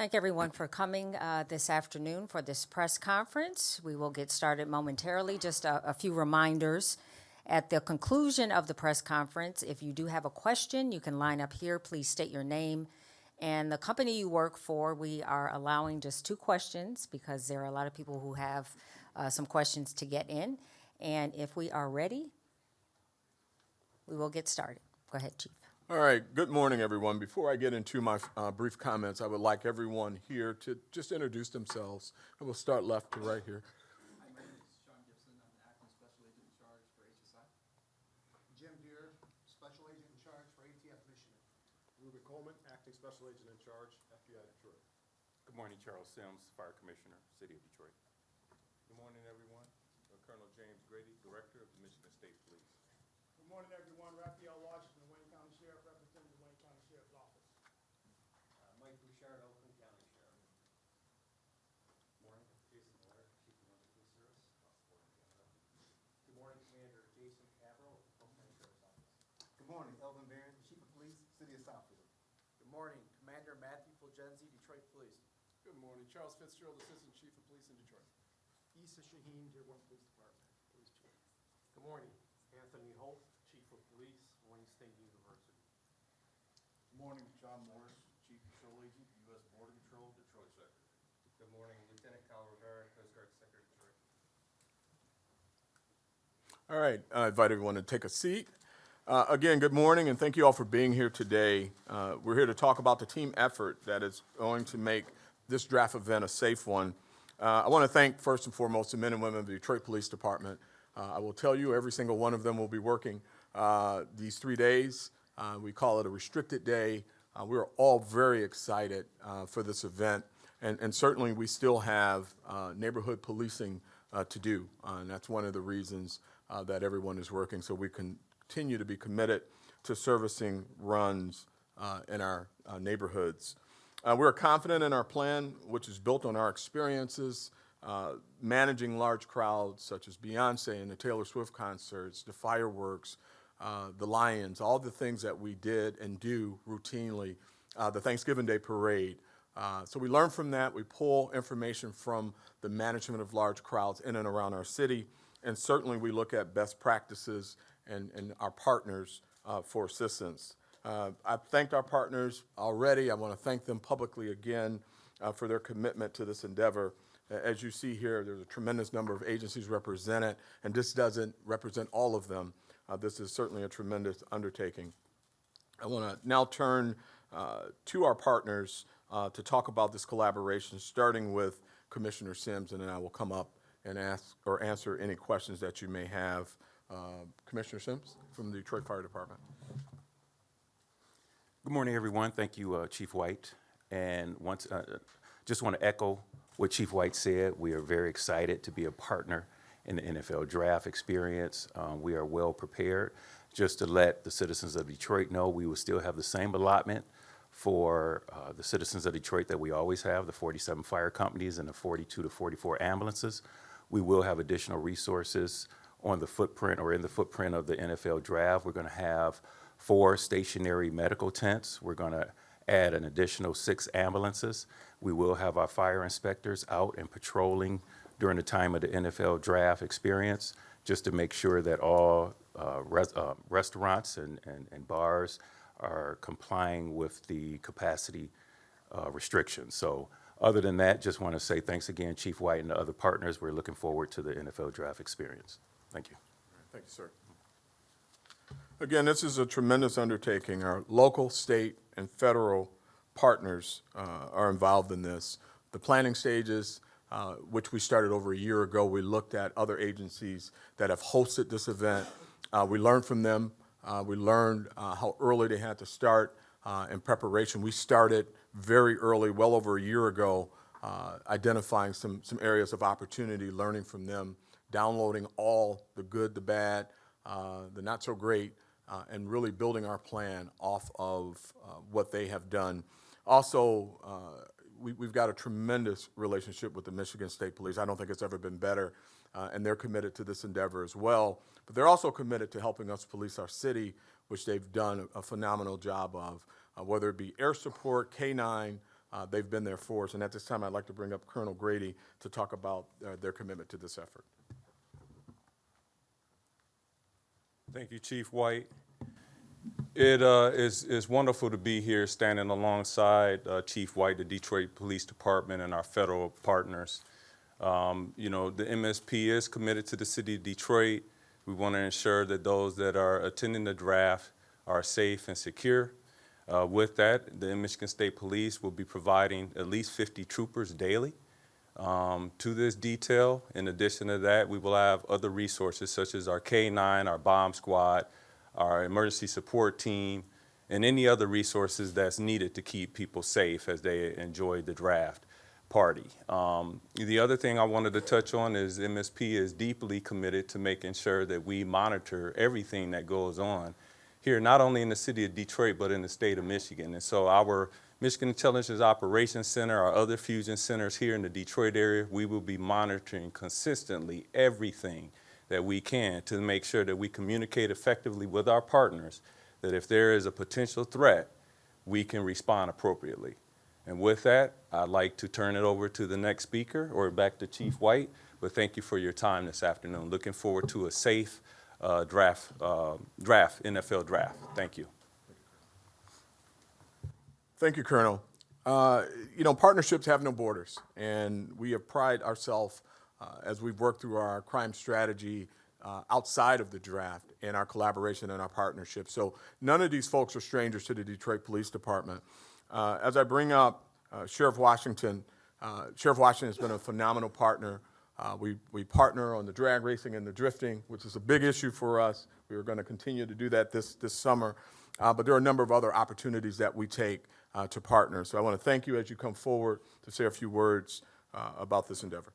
Thank everyone for coming this afternoon for this press conference. We will get started momentarily. Just a few reminders. At the conclusion of the press conference, if you do have a question, you can line up here. Please state your name and the company you work for. We are allowing just 2 questions because there are a lot of people who have some questions to get in. And if we are ready, we will get started. Go ahead, Chief. All right, good morning, everyone. Before I get into my brief comments, I would like everyone here to just introduce themselves. And we'll start left to right here. Hi, my name is Sean Gibson. I'm the Acting Special Agent in charge for HSI. Jim Deere, Special Agent in charge for ATF Michigan. Ruben Coleman, Acting Special Agent in charge, FBI Detroit. Good morning, Charles Sims, Fire Commissioner, City of Detroit. Good morning, everyone. Colonel James Grady, Director of the Michigan State Police. Good morning, everyone. Raphael Washington, Wayne County Sheriff, representing the Wayne County Sheriff's Office. Mike Bouchard, Oakland County Sheriff. Morning, Jason Miller, Chief of the Police Service, South Florida, Canada. Good morning, Commander Jason Caverill, Oakland County Sheriff's Office. Good morning, Elvin Barron, Chief of Police, City of Southfield. Good morning, Commander Matthew Fulgenzi, Detroit Police. Good morning, Charles Fitzgerald, Assistant Chief of Police in Detroit. Issa Shaheen, Dearborn Police Department, Police Chief. Good morning, Anthony Holt, Chief of Police, Wayne State University. Good morning, John Morris, Chief Patrol Agent, U.S. Border Patrol, Detroit Sector. Good morning, Lieutenant Kyle Rivera, Coast Guard Sector, Detroit. All right, I invite everyone to take a seat. Again, good morning, and thank you all for being here today. We're here to talk about the team effort that is going to make this draft event a safe one. I want to thank, first and foremost, the men and women of the Detroit Police Department. I will tell you, every single one of them will be working these 3 days. We call it a restricted day. We're all very excited for this event, and certainly we still have neighborhood policing to do, and that's one of the reasons that everyone is working, so we can continue to be committed to servicing runs in our neighborhoods. We're confident in our plan, which is built on our experiences managing large crowds such as Beyonce and the Taylor Swift concerts, the fireworks, the Lions, all the things that we did and do routinely, the Thanksgiving Day parade. So we learn from that. We pull information from the management of large crowds in and around our city, and certainly we look at best practices and our partners for assistance. I've thanked our partners already. I want to thank them publicly again for their commitment to this endeavor. As you see here, there's a tremendous number of agencies represented, and this doesn't represent all of them. This is certainly a tremendous undertaking. I want to now turn to our partners to talk about this collaboration, starting with Commissioner Sims, and then I will come up and ask or answer any questions that you may have. Commissioner Sims from the Detroit Fire Department. Good morning, everyone. Thank you, Chief White. And once, just want to echo what Chief White said. We are very excited to be a partner in the NFL draft experience. We are well prepared. Just to let the citizens of Detroit know, we will still have the same allotment for the citizens of Detroit that we always have, the 47 fire companies and the 42 to 44 ambulances. We will have additional resources on the footprint or in the footprint of the NFL draft. We're going to have 4 stationary medical tents. We're going to add an additional 6 ambulances. We will have our fire inspectors out and patrolling during the time of the NFL draft experience, just to make sure that all restaurants and bars are complying with the capacity restrictions. So other than that, just want to say thanks again, Chief White and the other partners. We're looking forward to the NFL draft experience. Thank you. Thank you, sir. Again, this is a tremendous undertaking. Our local, state, and federal partners are involved in this. The planning stages, which we started over a year ago, we looked at other agencies that have hosted this event. We learned from them. We learned how early they had to start in preparation. We started very early, well over a year ago, identifying some areas of opportunity, learning from them, downloading all the good, the bad, the not so great, and really building our plan off of what they have done. Also, we've got a tremendous relationship with the Michigan State Police. I don't think it's ever been better, and they're committed to this endeavor as well. But they're also committed to helping us police our city, which they've done a phenomenal job of, whether it be air support, K-9, They've been there for us. And at this time, I'd like to bring up Colonel Grady to talk about their commitment to this effort. Thank you, Chief White. It is wonderful to be here standing alongside Chief White, the Detroit Police Department, and our federal partners. You know, the MSP is committed to the city of Detroit. We want to ensure that those that are attending the draft are safe and secure. With that, the Michigan State Police will be providing at least 50 troopers daily to this detail. In addition to that, we will have other resources such as our K-9, our bomb squad, our emergency support team, and any other resources that's needed to keep people safe as they enjoy the draft party. The other thing I wanted to touch on is MSP is deeply committed to making sure that we monitor everything that goes on here, not only in the city of Detroit, but in the state of Michigan. And so our Michigan Intelligence Operations Center, our other fusion centers here in the Detroit area, we will be monitoring consistently everything that we can to make sure that we communicate effectively with our partners, that if there is a potential threat, we can respond appropriately. And with that, I'd like to turn it over to the next speaker or back to Chief White, but thank you for your time this afternoon. Looking forward to a safe NFL draft. Thank you. Thank you, Colonel. You know, partnerships have no borders, and we have prided ourselves as we've worked through our crime strategy outside of the draft and our collaboration and our partnership. So none of these folks are strangers to the Detroit Police Department. As I bring up Sheriff Washington has been a phenomenal partner. We partner on the drag racing and the drifting, which is a big issue for us. We are going to continue to do that this summer. But there are a number of other opportunities that we take to partner. So I want to thank you as you come forward to say a few words about this endeavor.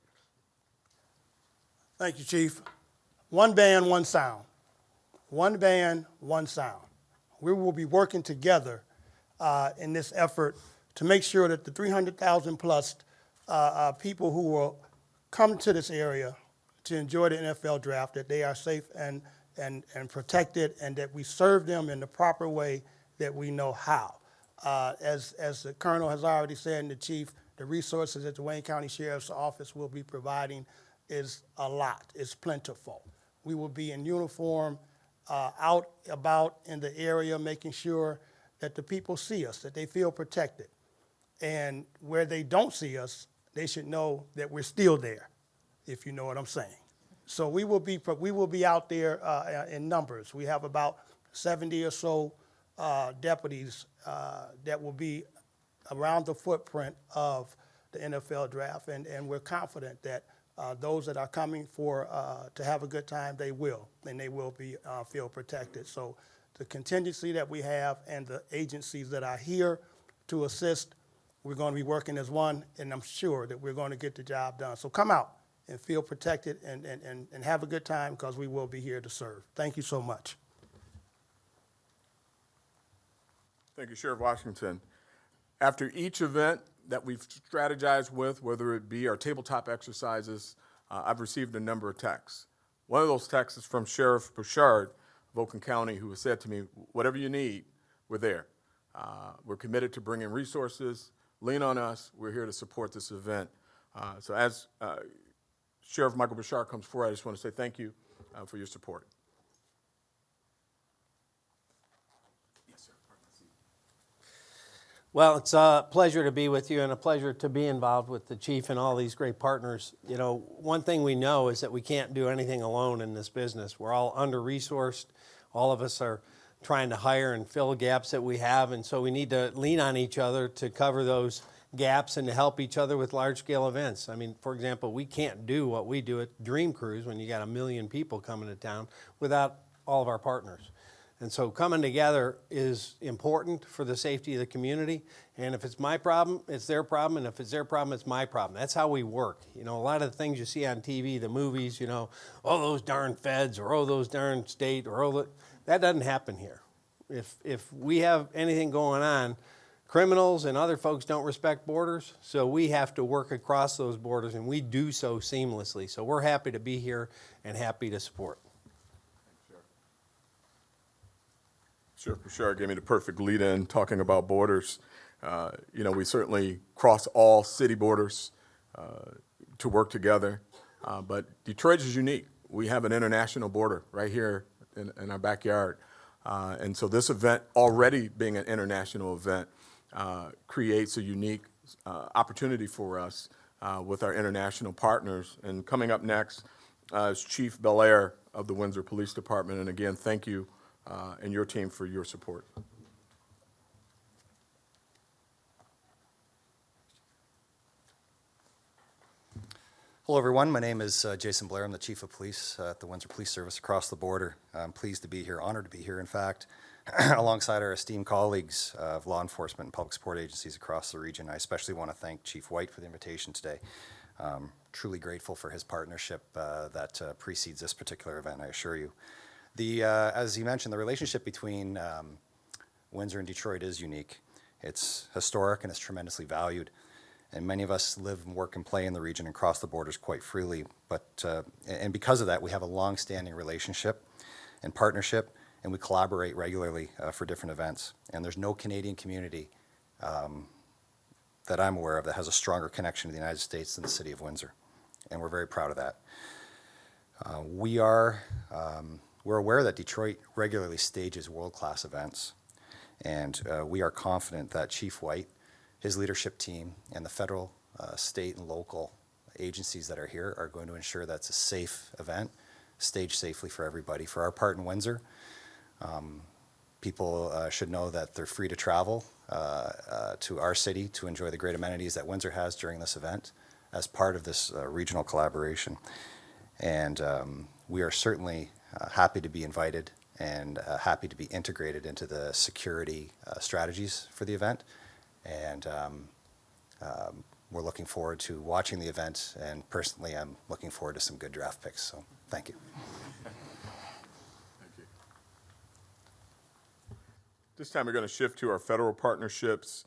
Thank you, Chief. One band, one sound. One band, one sound. We will be working together in this effort to make sure that the 300,000 plus people who will come to this area to enjoy the NFL draft, that they are safe and protected, and that we serve them in the proper way that we know how. As the Colonel has already said, and the Chief, the resources that the Wayne County Sheriff's Office will be providing is a lot, it's plentiful. We will be in uniform, out about in the area, making sure that the people see us, that they feel protected. And where they don't see us, they should know that we're still there, if you know what I'm saying. So we will be out there in numbers. We have about 70 or so deputies that will be around the footprint of the NFL draft, and we're confident that those that are coming to have a good time, they will, and they will be feel protected. So the contingency that we have and the agencies that are here to assist, we're going to be working as one, and I'm sure that we're going to get the job done. So come out and feel protected and have a good time, because we will be here to serve. Thank you so much. Thank you, Sheriff Washington. After each event that we've strategized with, whether it be our tabletop exercises, I've received a number of texts. One of those texts is from Sheriff Bouchard of Oakland County, who has said to me, whatever you need, we're there. We're committed to bringing resources. Lean on us. We're here to support this event. So as Sheriff Michael Bouchard comes forward, I just want to say thank you for your support. Well, it's a pleasure to be with you and a pleasure to be involved with the Chief and all these great partners. You know, one thing we know is that we can't do anything alone in this business. We're all under-resourced. All of us are trying to hire and fill gaps that we have, and so we need to lean on each other to cover those gaps and to help each other with large-scale events. I mean, for example, we can't do what we do at Dream Cruise when you got 1 million people coming to town without all of our partners. And so coming together is important for the safety of the community. And if it's my problem, it's their problem. And if it's their problem, it's my problem. That's how we work. You know, a lot of the things you see on TV, the movies, you know, oh, those darn feds, or oh, those darn state, or oh, that doesn't happen here. If we have anything going on, criminals and other folks don't respect borders, so we have to work across those borders, and we do so seamlessly. So we're happy to be here and happy to support. Sheriff Bouchard gave me the perfect lead-in talking about borders. We certainly cross all city borders to work together, but Detroit is unique. We have an international border right here in our backyard. And so this event, already being an international event, creates a unique opportunity for us with our international partners. And coming up next is Chief Belair of the Windsor Police Department. And again, thank you and your team for your support. Hello, everyone. My name is Jason Blair. I'm the Chief of Police at the Windsor Police Service across the border. I'm pleased to be here, honored to be here, in fact, alongside our esteemed colleagues of law enforcement and public support agencies across the region. I especially want to thank Chief White for the invitation today. Truly grateful for his partnership that precedes this particular event, I assure you. As you mentioned, the relationship between Windsor and Detroit is unique. It's historic and it's tremendously valued. And many of us live and work and play in the region and cross the borders quite freely. And because of that, we have a long-standing relationship and partnership, and we collaborate regularly for different events. And there's no Canadian community that I'm aware of that has a stronger connection to the United States than the city of Windsor. And we're very proud of that. We're aware that Detroit regularly stages world-class events, and we are confident that Chief White, his leadership team, and the federal, state, and local agencies that are here are going to ensure that's a safe event, staged safely for everybody. For our part in Windsor, people should know that they're free to travel to our city to enjoy the great amenities that Windsor has during this event as part of this regional collaboration. And we are certainly happy to be invited and happy to be integrated into the security strategies for the event. And we're looking forward to watching the event, and personally, I'm looking forward to some good draft picks. So, thank you. Thank you. This time, we're going to shift to our federal partnerships.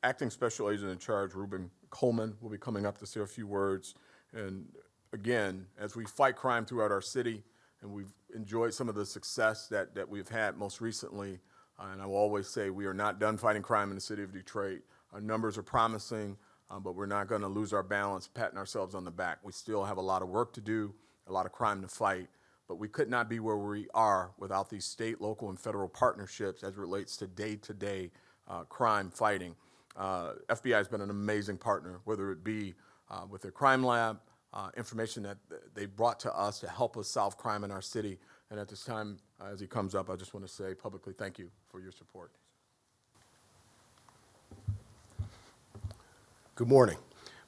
Acting Special Agent in Charge, Ruben Coleman, will be coming up to say a few words. And again, as we fight crime throughout our city, and we've enjoyed some of the success that we've had most recently, and I will always say we are not done fighting crime in the city of Detroit. Our numbers are promising, but we're not going to lose our balance, patting ourselves on the back. We still have a lot of work to do, a lot of crime to fight, but we could not be where we are without these state, local, and federal partnerships as it relates to day-to-day crime fighting. FBI has been an amazing partner, whether it be with their crime lab, information that they brought to us to help us solve crime in our city. And at this time, as he comes up, I just want to say publicly thank you for your support. Good morning.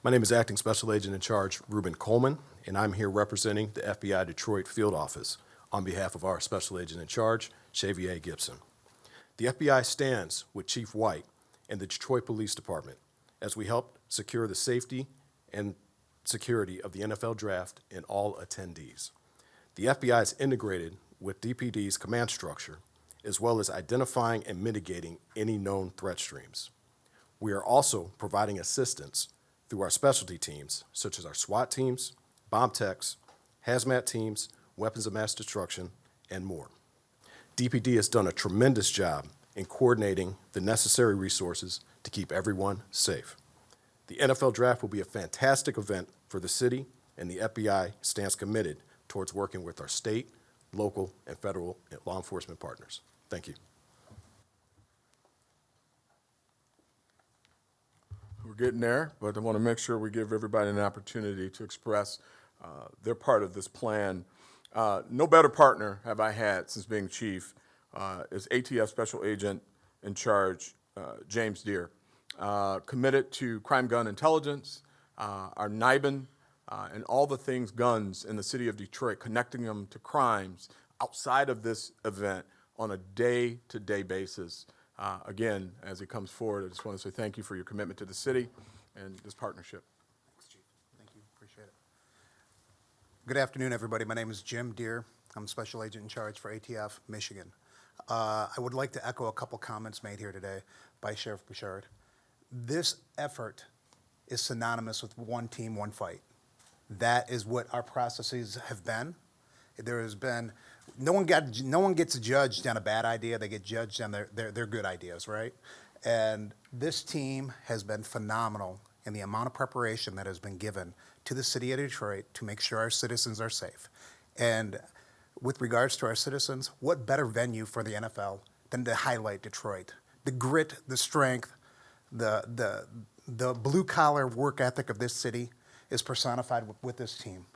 My name is Acting Special Agent in Charge Ruben Coleman, and I'm here representing the FBI Detroit Field Office on behalf of our Special Agent in Charge, Xavier Gibson. The FBI stands with Chief White and the Detroit Police Department as we help secure the safety and security of the NFL Draft and all attendees. The FBI is integrated with DPD's command structure, as well as identifying and mitigating any known threat streams. We are also providing assistance through our specialty teams, such as our SWAT teams, bomb techs, hazmat teams, weapons of mass destruction, and more. DPD has done a tremendous job in coordinating the necessary resources to keep everyone safe. The NFL Draft will be a fantastic event for the city, and the FBI stands committed towards working with our state, local, and federal law enforcement partners. Thank you. We're getting there, but I want to make sure we give everybody an opportunity to express their part of this plan. No better partner have I had since being chief is ATF Special Agent in Charge, James Deere. Committed to crime gun intelligence, our NIBIN, and all the things guns in the city of Detroit, connecting them to crimes outside of this event on a day-to-day basis. Again, as he comes forward, I just want to say thank you for your commitment to the city and this partnership. Thanks, Chief. Thank you. Appreciate it. Good afternoon, everybody. My name is Jim Deere. I'm Special Agent in Charge for ATF Michigan. I would like to echo a couple comments made here today by Sheriff Bouchard. This effort is synonymous with one team, one fight. That is what our processes have been. There has been, no one gets judged on a bad idea. They get judged on their good ideas, right? And this team has been phenomenal in the amount of preparation that has been given to the city of Detroit to make sure our citizens are safe. And with regards to our citizens, what better venue for the NFL than to highlight Detroit? The grit, the strength, the blue-collar work ethic of this city is personified with this team.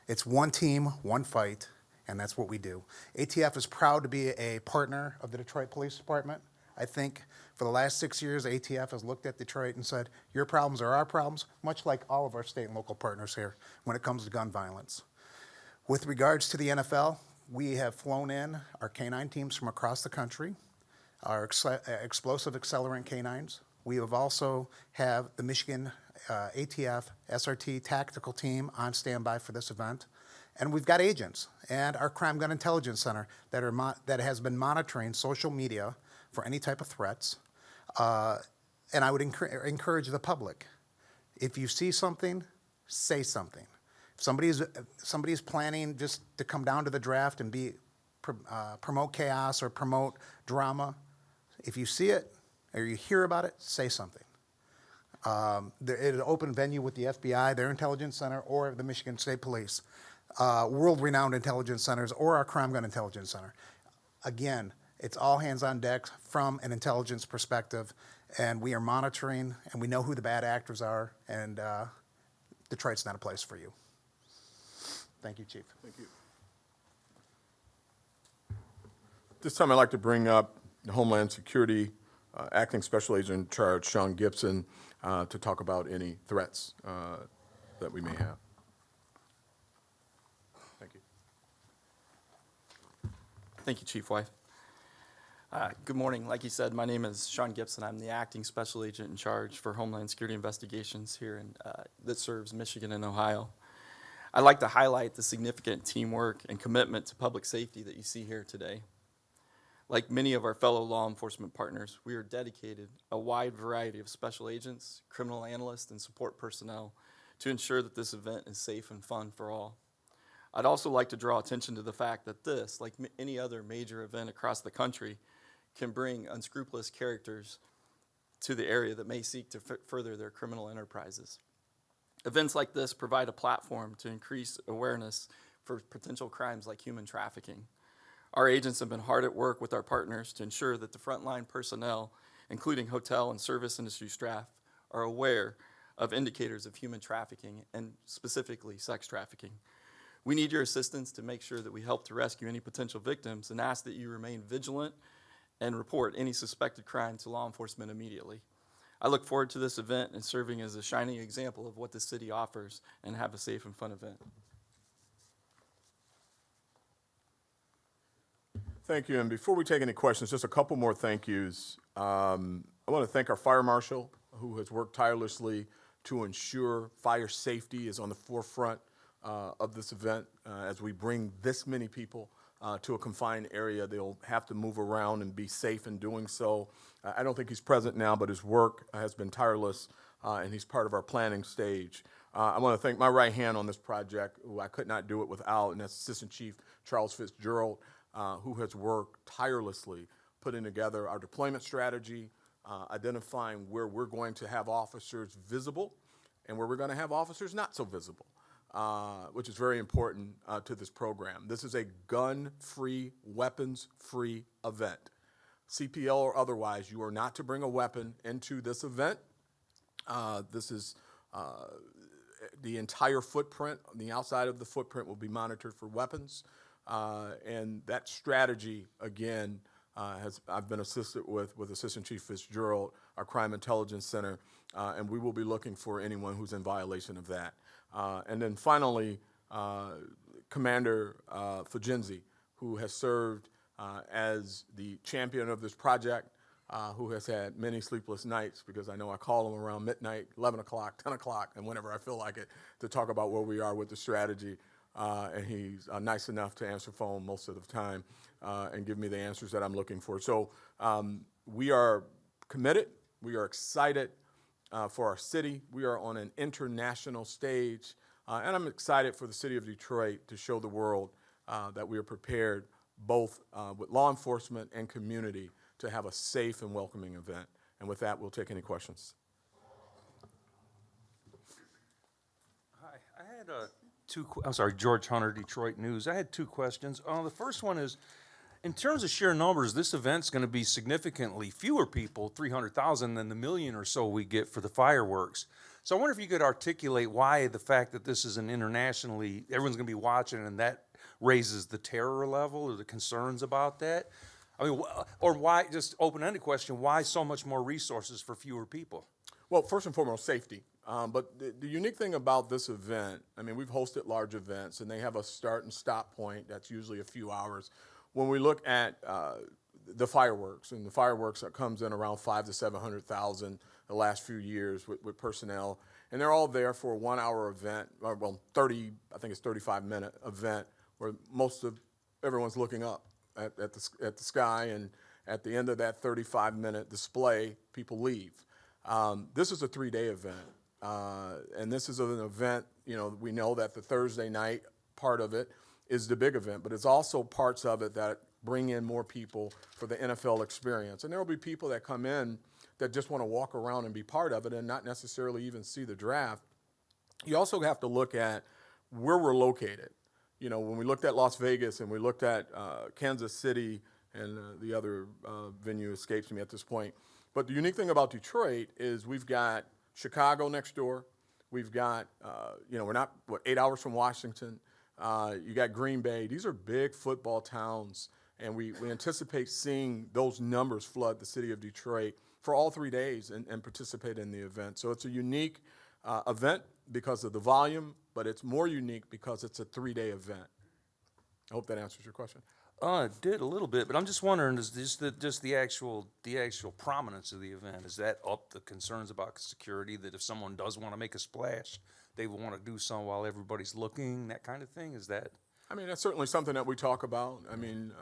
It's one team, one fight, and that's what we do. ATF is proud to be a partner of the Detroit Police Department. I think for the last 6 years, ATF has looked at Detroit and said, your problems are our problems, much like all of our state and local partners here when it comes to gun violence. With regards to the NFL, we have flown in our canine teams from across the country, our explosive accelerant canines. We have also have the Michigan ATF SRT tactical team on standby for this event. And we've got agents and our Crime Gun Intelligence Center that has been monitoring social media for any type of threats. And I would encourage the public, if you see something, say something. If somebody's planning just to come down to the draft and promote chaos or promote drama, if you see it or you hear about it, say something. It is an open venue with the FBI, their intelligence center, or the Michigan State Police, world-renowned intelligence centers, or our Crime Gun Intelligence Center. Again, it's all hands on deck from an intelligence perspective, and we are monitoring, and we know who the bad actors are, and Detroit's not a place for you. Thank you, Chief. Thank you. This time I'd like to bring up the Homeland Security Acting Special Agent in Charge, Sean Gibson, to talk about any threats that we may have. Thank you. Thank you, Chief White. Good morning. Like you said, my name is Sean Gibson. I'm the acting special agent in charge for Homeland Security Investigations here that serves Michigan and Ohio. I'd like to highlight the significant teamwork and commitment to public safety that you see here today. Like many of our fellow law enforcement partners, we are dedicated a wide variety of special agents, criminal analysts, and support personnel to ensure that this event is safe and fun for all. I'd also like to draw attention to the fact that this, like any other major event across the country, can bring unscrupulous characters to the area that may seek to further their criminal enterprises. Events like this provide a platform to increase awareness for potential crimes like human trafficking. Our agents have been hard at work with our partners to ensure that the frontline personnel, including hotel and service industry staff, are aware of indicators of human trafficking and specifically sex trafficking. We need your assistance to make sure that we help to rescue any potential victims and ask that you remain vigilant and report any suspected crime to law enforcement immediately. I look forward to this event and serving as a shining example of what the city offers, and have a safe and fun event. Thank you. And before we take any questions, just a couple more thank yous. I want to thank our fire marshal, who has worked tirelessly to ensure fire safety is on the forefront of this event. As we bring this many people to a confined area, they'll have to move around and be safe in doing so. I don't think he's present now, but his work has been tireless, and he's part of our planning stage. I want to thank my right hand on this project, who I could not do it without, and that's Assistant Chief Charles Fitzgerald, who has worked tirelessly putting together our deployment strategy, identifying where we're going to have officers visible and where we're going to have officers not so visible, which is very important to this program. This is a gun-free, weapons-free event. CPL or otherwise, you are not to bring a weapon into this event. This is the entire footprint. The outside of the footprint will be monitored for weapons. And that strategy, again, I've been assisted with Assistant Chief Fitzgerald, our Crime Intelligence Center, and we will be looking for anyone who's in violation of that. And then finally, Commander Fajenzi, who has served as the champion of this project, who has had many sleepless nights, because I know I call him around midnight, 11 o'clock, 10 o'clock, and whenever I feel like it, to talk about where we are with the strategy. And he's nice enough to answer phone most of the time and give me the answers that I'm looking for. So we are committed. We are excited for our city. We are on an international stage. And I'm excited for the city of Detroit to show the world that we are prepared, both with law enforcement and community, to have a safe and welcoming event. And with that, we'll take any questions. Hi, I had I'm sorry, George Hunter, Detroit News. I had two questions. The first one is, in terms of sheer numbers, this event's going to be significantly fewer people, 300,000, than the million or so we get for the fireworks. So I wonder if you could articulate why the fact that this is an internationally, everyone's going to be watching, and that raises the terror level or the concerns about that. I mean, or why, just open-ended question, why so much more resources for fewer people? Well, first and foremost, safety. But the unique thing about this event, I mean, we've hosted large events, and they have a start and stop point that's usually a few hours. When we look at the fireworks, and the fireworks that comes in around 500,000 to 700,000 the last few years with personnel, and they're all there for a 1 hour event, or well, 35-minute event where most of everyone's looking up at the sky, and at the end of that 35-minute display, people leave. This is a 3-day event, and this is an event, you know, we know that the Thursday night part of it is the big event, but it's also parts of it that bring in more people for the NFL experience. And there will be people that come in that just want to walk around and be part of it and not necessarily even see the draft. You also have to look at where we're located. You know, when we looked at Las Vegas and we looked at Kansas City, and the other venue escapes me at this point. But the unique thing about Detroit is we've got Chicago next door. We've got, you know, we're not, 8 hours from Washington. You got Green Bay. These are big football towns, and we anticipate seeing those numbers flood the city of Detroit for all 3 days and participate in the event. So it's a unique event because of the volume, but it's more unique because it's a 3-day event. I hope that answers your question. It did a little bit, but I'm just wondering, is this just the actual prominence of the event, is that up the concerns about security, that if someone does want to make a splash, they will want to do so while everybody's looking, that kind of thing? Is that? I mean, that's certainly something that we talk about. I mean,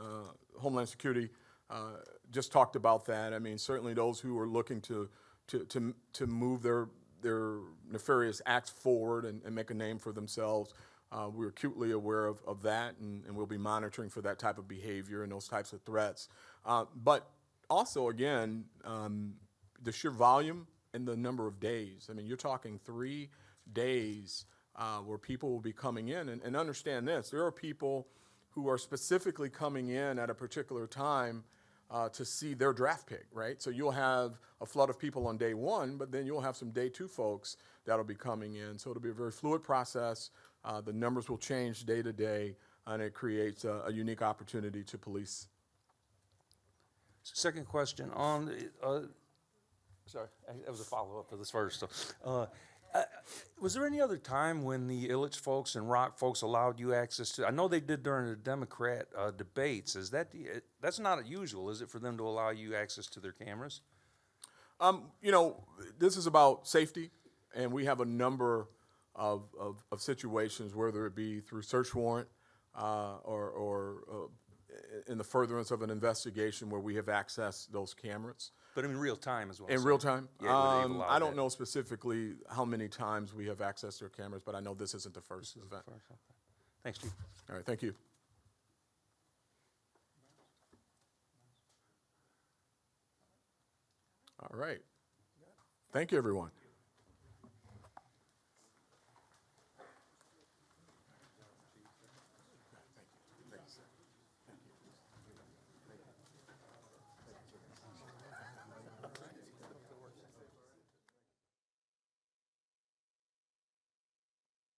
Homeland Security just talked about that. I mean, certainly those who are looking to move their nefarious acts forward and make a name for themselves, we're acutely aware of that, and we'll be monitoring for that type of behavior and those types of threats. But also, again, the sheer volume and the number of days. I mean, you're talking 3 days where people will be coming in. And understand this, there are people who are specifically coming in at a particular time to see their draft pick, right? So you'll have a flood of people on day one, but then you'll have some day two folks that'll be coming in. So it'll be a very fluid process. The numbers will change day to day, and it creates a unique opportunity to police. Second question on, sorry, that was a follow-up to this first. Was there any other time when the Ilitch folks and Rock folks allowed you access to, I know they did during the Democrat debates, is that, that's not unusual, is it, for them to allow you access to their cameras? You know, this is about safety, and we have a number of situations, whether it be through search warrant or in the furtherance of an investigation where we have accessed those cameras. But in real time as well. In real time? Yeah, where they've allowed I don't that. know specifically how many times we have accessed their cameras, but I know this isn't the first event. Thanks, Chief. All right, thank you. All right. Thank you, everyone.